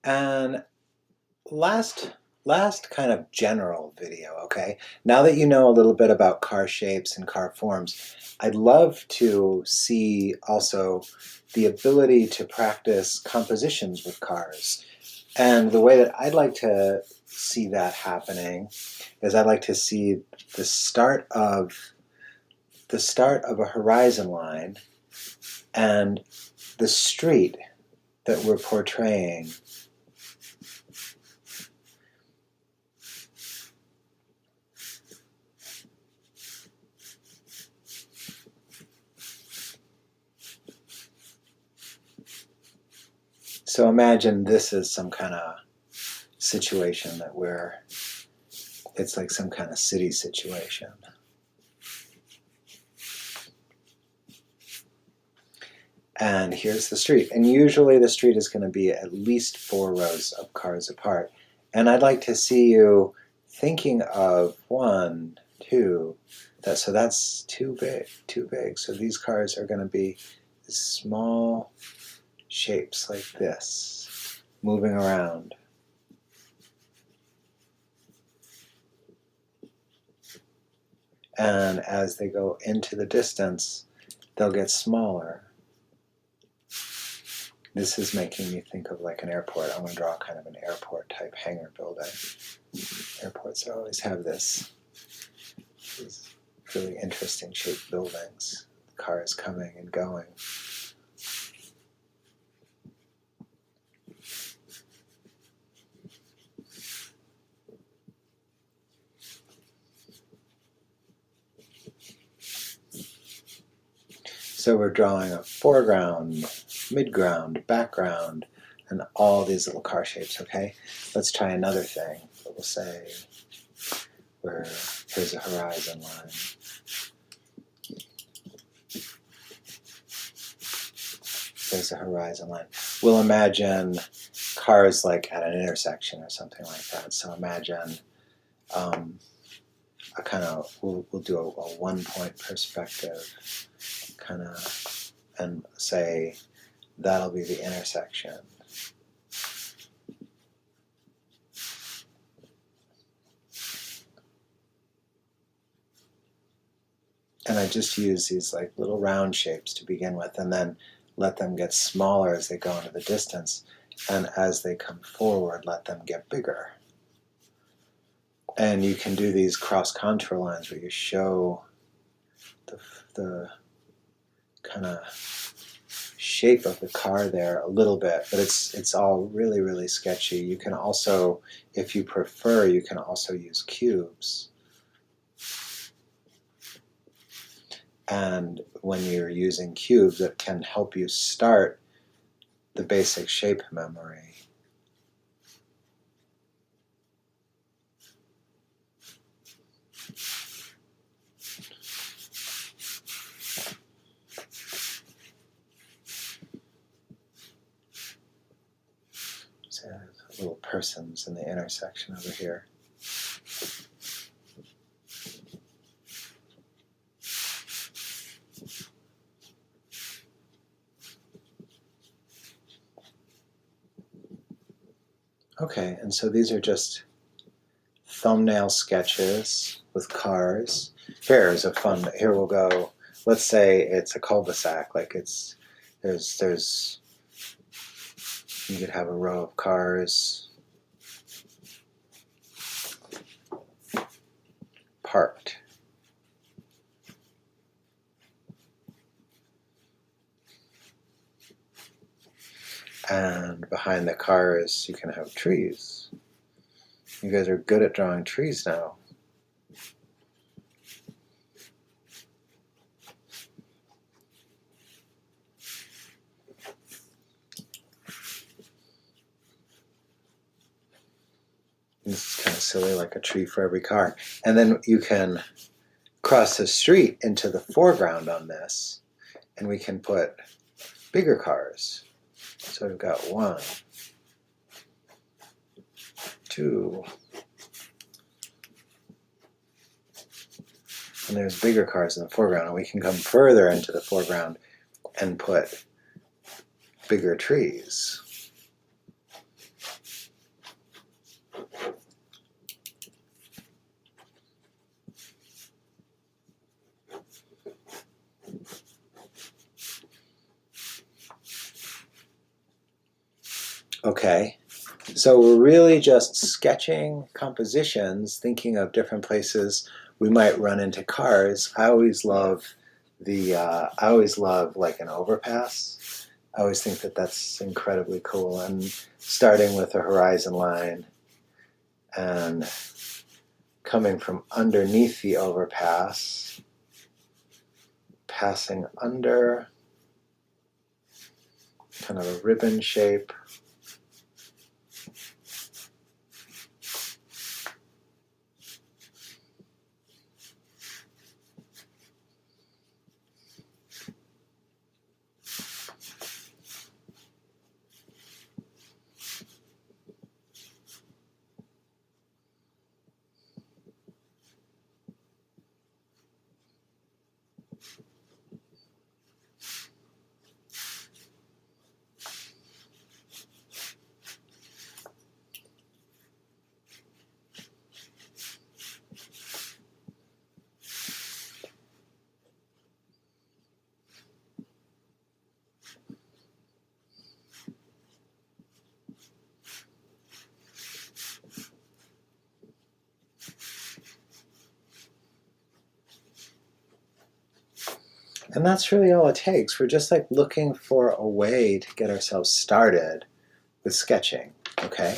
And last kind of general video, okay? Now that you know a little bit about car shapes and car forms, I'd love to see also the ability to practice compositions with cars. And the way that I'd like to see that happening is I'd like to see the start of a horizon line and the street that we're portraying. So imagine this is some kind of situation that it's like some kind of city situation. And here's the street. And usually the street is going to be at least 4 rows of cars apart. And I'd like to see you thinking of 1, 2, so that's too big. So these cars are going to be small shapes like this, moving around. And as they go into the distance, they'll get smaller. This is making me think of like an airport. I want to draw kind of an airport type hangar building. Airports always have these really interesting shaped buildings. Cars coming and going. So we're drawing a foreground, midground, background, and all these little car shapes, okay? Let's try another thing. We'll say here's a horizon line. There's a horizon line. We'll imagine cars like at an intersection or something like that. So imagine we'll do a 1-point perspective kind of, and say that'll be the intersection. And I just use these like little round shapes to begin with, and then let them get smaller as they go into the distance, and as they come forward, let them get bigger. And you can do these cross contour lines where you show the kind of shape of the car there a little bit, but it's all really, really sketchy. You can also, if you prefer, you can also use cubes. And when you're using cubes, it can help you start the basic shape memory. So little persons in the intersection over here. Okay, and so these are just thumbnail sketches with cars. Here's a fun, here we'll go, let's say it's a cul-de-sac, like there's, you could have a row of cars parked. And behind the cars, you can have trees. You guys are good at drawing trees now. This is kind of silly, like a tree for every car. And then you can cross the street into the foreground on this, and we can put bigger cars. So we've got 1, 2, and there's bigger cars in the foreground, and we can come further into the foreground and put bigger trees. Okay, so we're really just sketching compositions, thinking of different places we might run into cars. I always love like an overpass. I always think that that's incredibly cool. And starting with a horizon line and coming from underneath the overpass, passing under, kind of a ribbon shape. And that's really all it takes. We're just like looking for a way to get ourselves started with sketching, okay?